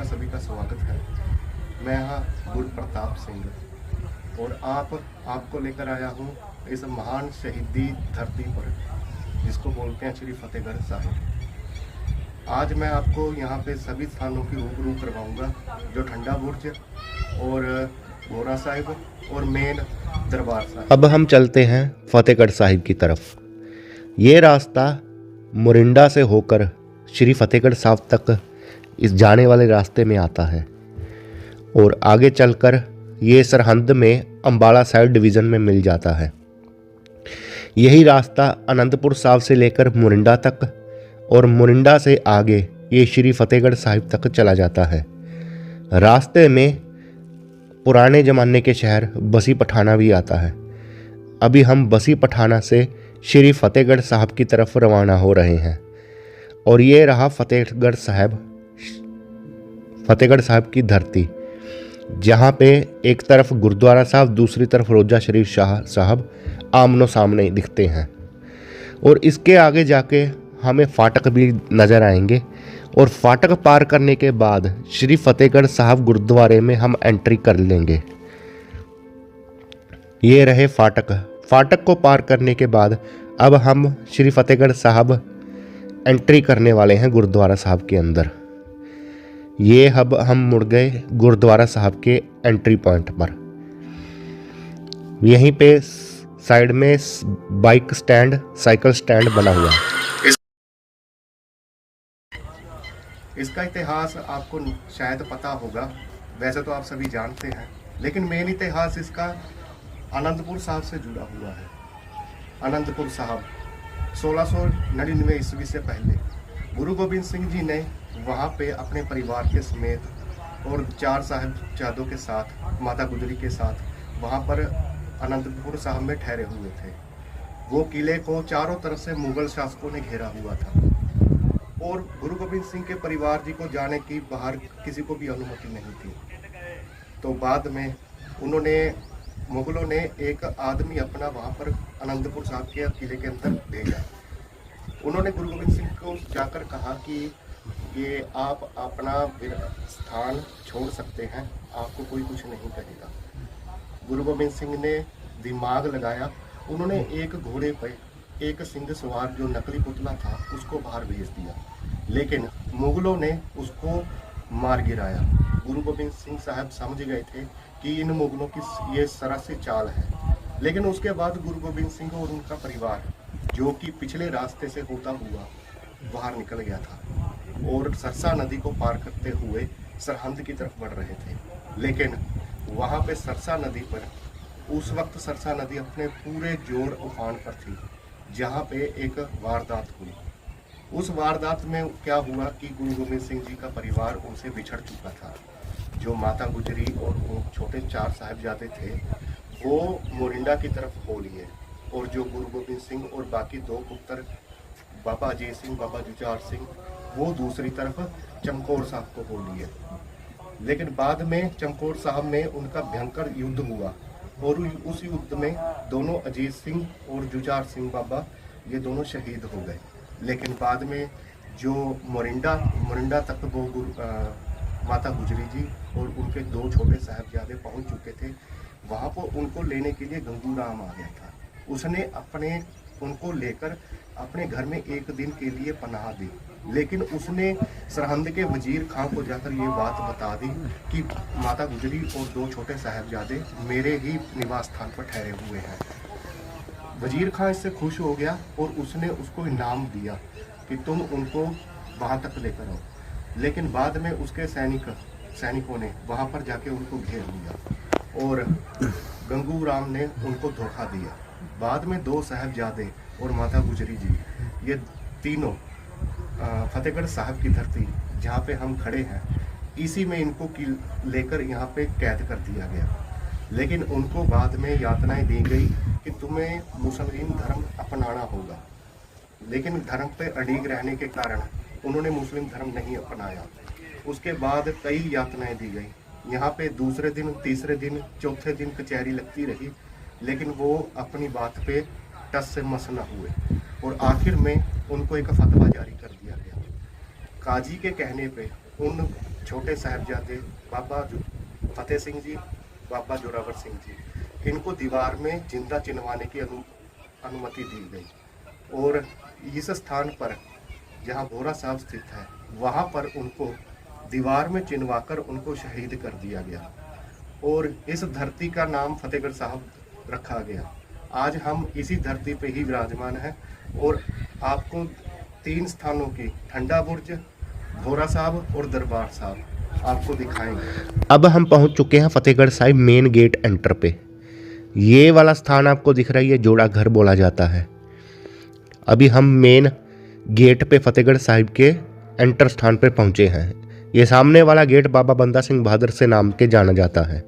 आपका सभी का स्वागत है। मैं यहाँ गुरु प्रताप सिंह और आपको लेकर आया हूँ इस महान शहीदी धरती पर जिसको बोलते हैं श्री फतेहगढ़ साहिब। आज मैं आपको यहाँ पे सभी स्थानों की रूबरू करवाऊँगा, जो ठंडा बुर्ज और भोरा साहिब और मेन दरबार साहिब। अब हम चलते हैं फतेहगढ़ साहिब की तरफ। ये रास्ता मोरिंडा से होकर श्री फतेहगढ़ साहिब तक इस जाने वाले रास्ते में आता है और आगे चलकर ये सरहंद में अम्बाला साहिब डिवीज़न में मिल जाता है। यही रास्ता अनंतपुर साहिब से लेकर मोरिंडा तक और मोरिंडा से आगे ये श्री फतेहगढ़ साहिब तक चला जाता है। रास्ते में पुराने ज़माने के शहर बसी पठाना भी आता है। अभी हम बसी पठाना से श्री फतेहगढ़ साहिब की तरफ रवाना हो रहे हैं और ये रहा फतेहगढ़ साहिब की धरती, जहाँ पे एक तरफ गुरुद्वारा साहब, दूसरी तरफ रोजा शरीफ शाह साहब आमनो सामने दिखते हैं। और इसके आगे जाके हमें फाटक भी नज़र आएंगे और फाटक पार करने के बाद श्री फतेहगढ़ साहब गुरुद्वारे में हम एंट्री कर लेंगे। ये रहे फाटक। फाटक को पार करने के बाद अब हम श्री फतेहगढ़ साहब एंट्री करने वाले हैं गुरुद्वारा साहब के अंदर। ये अब हम मुड़ गए गुरुद्वारा साहब के एंट्री पॉइंट पर। यहीं पे साइड में बाइक स्टैंड, साइकिल स्टैंड बना हुआ है। इसका इतिहास आपको शायद पता होगा, वैसे तो आप सभी जानते हैं, लेकिन मेन इतिहास इसका अनंतपुर साहब से जुड़ा हुआ है। अनंतपुर साहब 1699 ईस्वी से पहले गुरु गोबिंद सिंह जी ने वहाँ पे अपने परिवार के समेत और 4 साहिबजादों के साथ, माता गुजरी के साथ वहाँ पर अनंतपुर साहब में ठहरे हुए थे। वो किले को चारों तरफ से मुगल शासकों ने घेरा हुआ था और गुरु गोबिंद सिंह के परिवार जी को जाने की बाहर किसी को भी अनुमति नहीं थी। तो बाद में मुगलों ने एक आदमी अपना वहाँ पर अनंतपुर साहब के किले के अंदर भेजा। उन्होंने गुरु गोबिंद सिंह को जाकर कहा कि ये आप अपना स्थान छोड़ सकते हैं, आपको कोई कुछ नहीं कहेगा। गुरु गोबिंद सिंह ने दिमाग लगाया। उन्होंने एक घोड़े पर एक सिंह सवार जो नकली पुतला था उसको बाहर भेज दिया, लेकिन मुगलों ने उसको मार गिराया। गुरु गोबिंद सिंह साहब समझ गए थे कि इन मुगलों की ये सरासर चाल है। लेकिन उसके बाद गुरु गोबिंद सिंह और उनका परिवार, जो कि पिछले रास्ते से होता हुआ बाहर निकल गया था और सरसा नदी को पार करते हुए सरहंद की तरफ बढ़ रहे थे। लेकिन वहाँ पे सरसा नदी पर उस वक्त सरसा नदी अपने पूरे जोर उफान पर थी, जहाँ पे एक वारदात हुई। उस वारदात में क्या हुआ कि गुरु गोबिंद सिंह जी का परिवार उनसे बिछड़ चुका था। जो माता गुजरी और वो छोटे 4 साहिबजादे थे वो मोरिंडा की तरफ हो लिए और जो गुरु गोबिंद सिंह और बाकी 2 पुत्र बाबा अजय सिंह, बाबा जुझार सिंह, वो दूसरी तरफ चमकौर साहब को हो लिए। लेकिन बाद में चमकौर साहब में उनका भयंकर युद्ध हुआ और उस युद्ध में दोनों अजीत सिंह और जुझार सिंह बाबा ये दोनों शहीद हो गए। लेकिन बाद में जो मोरिंडा तक वो माता गुजरी जी और उनके 2 छोटे साहिबजादे पहुंच चुके थे। वहाँ पर उनको लेने के लिए गंगू राम आ गया था। उसने उनको लेकर अपने घर में 1 दिन के लिए पनाह दी, लेकिन उसने सरहंद के वजीर खां को जाकर ये बात बता दी कि माता गुजरी और 2 छोटे साहिबजादे मेरे ही निवास स्थान पर ठहरे हुए हैं। वजीर खां इससे खुश हो गया और उसने उसको इनाम दिया कि तुम उनको वहाँ तक लेकर आओ। लेकिन बाद में उसके सैनिकों ने वहाँ पर जाके उनको घेर लिया और गंगू राम ने उनको धोखा दिया। बाद में 2 साहिबजादे और माता गुजरी जी, ये तीनों फतेहगढ़ साहब की धरती जहाँ पे हम खड़े हैं, इसी में इनको लेकर यहाँ पे कैद कर दिया गया। लेकिन उनको बाद में यातनाएं दी गई कि तुम्हें मुस्लिम धर्म अपनाना होगा। लेकिन धर्म पे अड़िग रहने के कारण उन्होंने मुस्लिम धर्म नहीं अपनाया। उसके बाद कई यातनाएं दी गई। यहाँ पे दूसरे दिन, तीसरे दिन, चौथे दिन कचहरी लगती रही, लेकिन वो अपनी बात पे टस से मस न हुए और आखिर में उनको एक फतवा जारी कर दिया गया। काजी के कहने पे उन छोटे साहिबजादे बाबा फतेह सिंह जी, बाबा जोरावर सिंह जी, इनको दीवार में जिंदा चिनवाने की अनुमति दी गई और इस स्थान पर जहाँ भोरा साहब स्थित है वहाँ पर उनको दीवार में चिनवाकर उनको शहीद कर दिया गया और इस धरती का नाम फतेहगढ़ साहब रखा गया। आज हम इसी धरती पे ही विराजमान हैं और आपको 3 स्थानों की ठंडा बुर्ज, भोरा साहब और दरबार साहब आपको दिखाएंगे। अब हम पहुंच चुके हैं Fatehgarh Sahib main gate enter पे। ये वाला स्थान आपको दिख रहा है, ये जोड़ा घर बोला जाता है। अभी हम मेन गेट पे फतेहगढ़ साहिब के एंटर स्थान पे पहुंचे हैं। ये सामने वाला गेट बाबा बंदा सिंह बहादुर से नाम के जाना जाता है।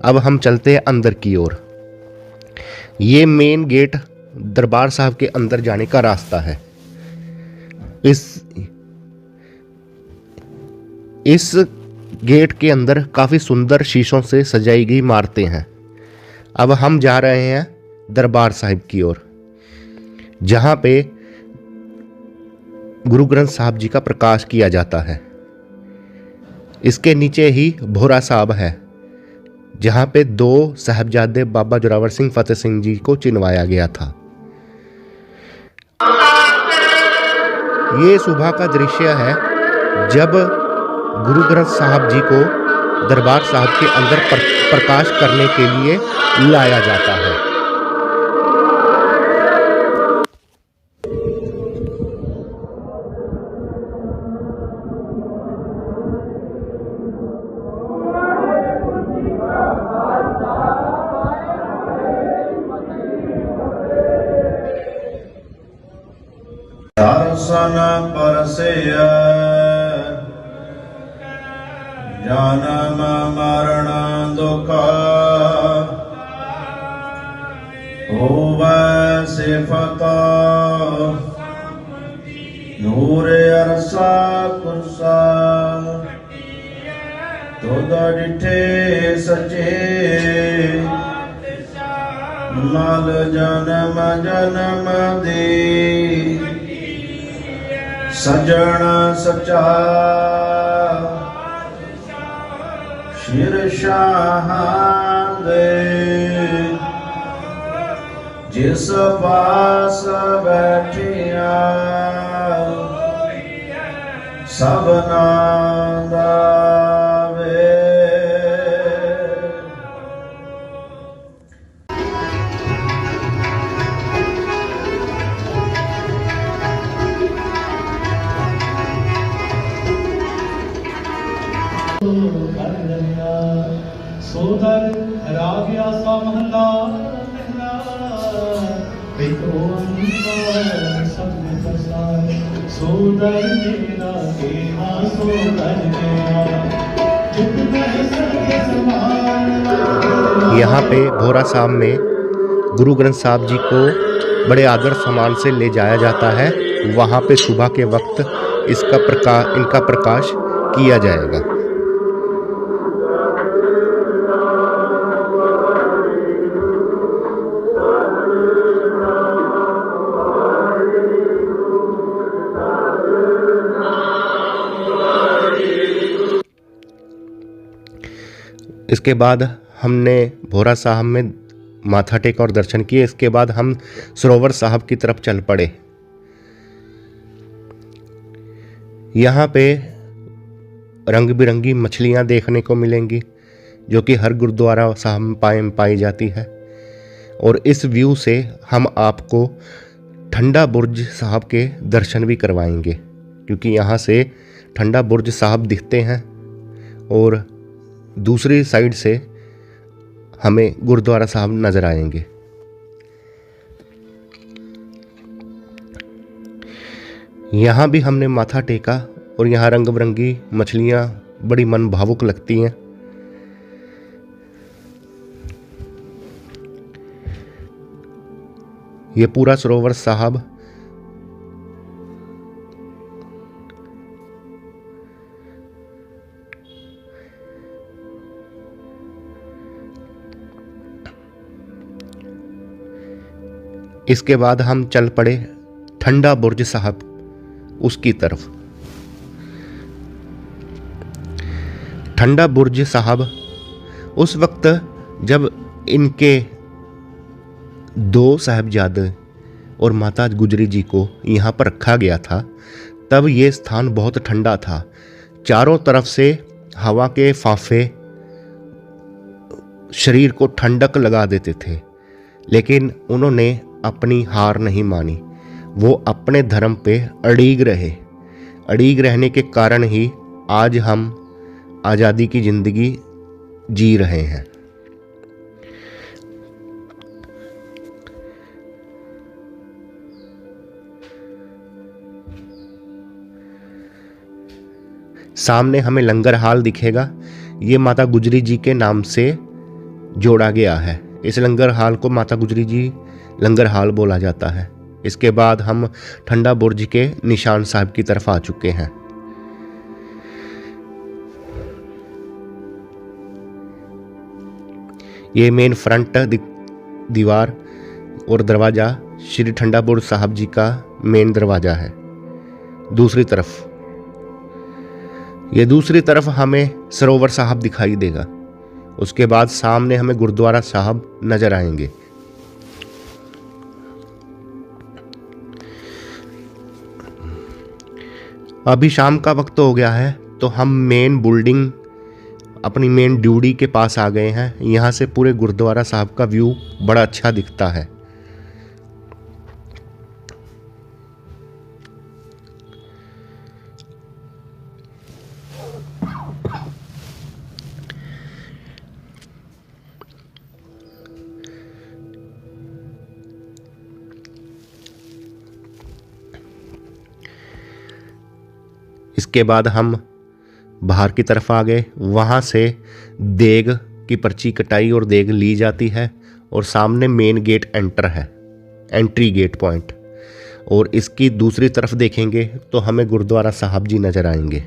अब हम चलते हैं अंदर की ओर। ये मेन गेट दरबार साहब के अंदर जाने का रास्ता है। इस गेट के अंदर काफ़ी सुंदर शीशों से सजाई गई इमारतें हैं। अब हम जा रहे हैं दरबार साहिब की ओर, जहाँ पे गुरु ग्रंथ साहब जी का प्रकाश किया जाता है। इसके नीचे ही भोरा साहब है, जहाँ पे 2 साहिबजादे बाबा जोरावर सिंह, फतेह सिंह जी को चिनवाया गया था। ये सुबह का दृश्य है जब गुरु ग्रंथ साहब जी को दरबार साहब के अंदर प्रकाश करने के लिए लाया जाता है। दर्शन परसेय जन्म मरण दुख होवै सिफत नूर अरसा कुरसा तुद डिठे सचे मल जन्म जन्म दे सजन सचा शीरशाह दे जिस पास बैठिया सबना दावे। सोदर रागिया सा महला महला एक ओंकार सत्य प्रसाद सोदर तेरा केहा सोदर तेरा जितना सत्य समान। यहाँ पे भोरा साहब में गुरु ग्रंथ साहब जी को बड़े आदर सम्मान से ले जाया जाता है। वहाँ पे सुबह के वक्त इनका प्रकाश किया जाएगा। इसके बाद हमने भोरा साहब में माथा टेका और दर्शन किए। इसके बाद हम सरोवर साहब की तरफ चल पड़े। यहाँ पे रंग बिरंगी मछलियाँ देखने को मिलेंगी, जो कि हर गुरुद्वारा साहब में पाई जाती है। और इस व्यू से हम आपको ठंडा बुर्ज साहब के दर्शन भी करवाएंगे, क्योंकि यहाँ से ठंडा बुर्ज साहब दिखते हैं और दूसरी साइड से हमें गुरुद्वारा साहब नजर आएंगे। यहाँ भी हमने माथा टेका और यहाँ रंग बिरंगी मछलियाँ बड़ी मन भावुक लगती हैं। ये पूरा सरोवर साहब इसके बाद हम चल पड़े ठंडा बुर्ज साहब उसकी तरफ। ठंडा बुर्ज साहब उस वक्त जब इनके दो साहबजादे और माता गुजरी जी को यहाँ पर रखा गया था, तब ये स्थान बहुत ठंडा था। चारों तरफ से हवा के फाफे शरीर को ठंडक लगा देते थे, लेकिन उन्होंने अपनी हार नहीं मानी। वो अपने धर्म पे अड़िग रहे। अड़िग रहने के कारण ही आज हम आज़ादी की ज़िंदगी जी रहे हैं। सामने हमें लंगर हाल दिखेगा। ये माता गुजरी जी के नाम से जोड़ा गया है। इस लंगर हाल को माता गुजरी जी लंगर हाल बोला जाता है। इसके बाद हम ठंडा बुर्ज के निशान साहब की तरफ आ चुके हैं। ये मेन फ्रंट दीवार और दरवाज़ा श्री ठंडा बुर्ज साहब जी का मेन दरवाज़ा है। दूसरी तरफ ये दूसरी तरफ हमें सरोवर साहब दिखाई देगा। उसके बाद सामने हमें गुरुद्वारा साहब नजर आएंगे। अभी शाम का वक्त हो गया है, तो हम मेन बिल्डिंग अपनी मेन ड्यूटी के पास आ गए हैं। यहाँ से पूरे गुरुद्वारा साहब का व्यू बड़ा अच्छा दिखता है। इसके बाद हम बाहर की तरफ आ गए। वहाँ से देग की पर्ची कटाई और देग ली जाती है, और सामने main gate entry gate point. और इसकी दूसरी तरफ देखेंगे तो हमें गुरुद्वारा साहब जी नज़र आएंगे।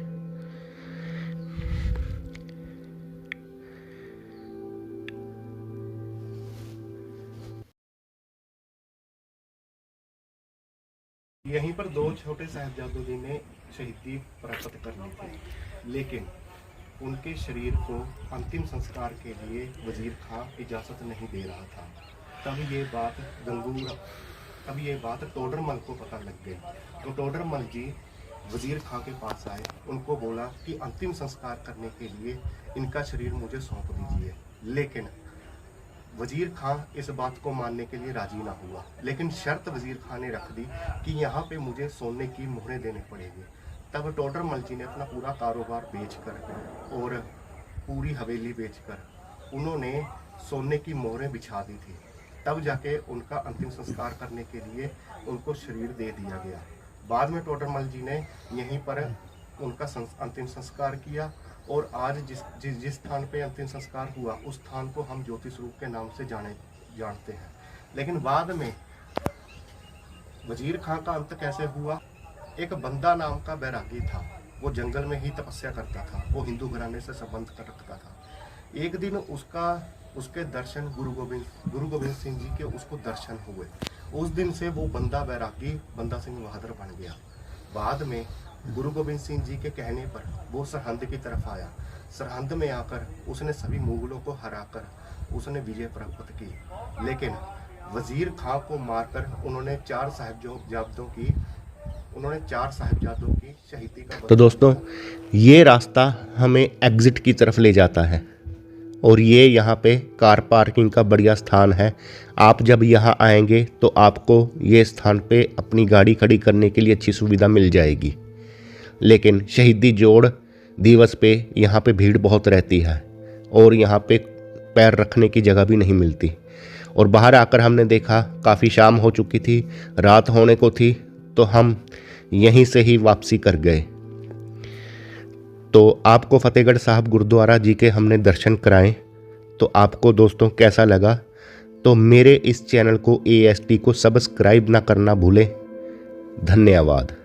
यहीं पर दो छोटे साहिबजादों जी ने शहीदी प्राप्त कर ली थी, लेकिन उनके शरीर को अंतिम संस्कार के लिए वजीर खां इजाज़त नहीं दे रहा था। तब ये बात टोडरमल को पता लग गई। तो टोडरमल जी वजीर खां के पास आए, उनको बोला कि अंतिम संस्कार करने के लिए इनका शरीर मुझे सौंप दीजिए। लेकिन वजीर खां इस बात को मानने के लिए राजी ना हुआ, लेकिन शर्त वजीर खां ने रख दी कि यहाँ पे मुझे सोने की मोहरें देने पड़ेगी। तब टोडरमल जी ने अपना पूरा कारोबार बेचकर और पूरी हवेली बेचकर उन्होंने सोने की मोहरें बिछा दी थी। तब जाके उनका अंतिम संस्कार करने के लिए उनको शरीर दे दिया गया। बाद में टोडरमल जी ने यहीं पर उनका अंतिम संस्कार किया, और आज जिस स्थान पे अंतिम संस्कार हुआ उस स्थान को हम ज्योति स्वरूप के नाम से जानते हैं। लेकिन बाद में वजीर खां का अंत कैसे हुआ? एक बंदा नाम का बैरागी था, वो जंगल में ही तपस्या करता था, वो हिंदू घराने से संबंध कर रखता था। एक दिन उसके दर्शन गुरु गोबिंद सिंह जी के उसको दर्शन हुए। उस दिन से वो बंदा बैरागी बंदा सिंह बहादुर बन गया। बाद में गुरु गोबिंद सिंह जी के कहने पर वो सरहंद की तरफ आया। सरहंद में आकर उसने सभी मुगलों को हराकर उसने विजय प्राप्त की। लेकिन वजीर खां को मारकर उन्होंने चार साहिबजादों की शहीदी का। तो दोस्तों, ये रास्ता हमें एग्जिट की तरफ ले जाता है, और ये यहाँ पे कार पार्किंग का बढ़िया स्थान है। आप जब यहाँ आएंगे तो आपको ये स्थान पे अपनी गाड़ी खड़ी करने के लिए अच्छी सुविधा मिल जाएगी। लेकिन शहीदी जोड़ दिवस पे यहाँ पे भीड़ बहुत रहती है, और यहाँ पे पैर रखने की जगह भी नहीं मिलती। और बाहर आकर हमने देखा काफ़ी शाम हो चुकी थी, रात होने को थी, तो हम यहीं से ही वापसी कर गए। तो आपको फतेहगढ़ साहब गुरुद्वारा जी के हमने दर्शन कराएं, तो आपको दोस्तों कैसा लगा? तो मेरे इस चैनल को AST को सब्सक्राइब ना करना भूलें। धन्यवाद।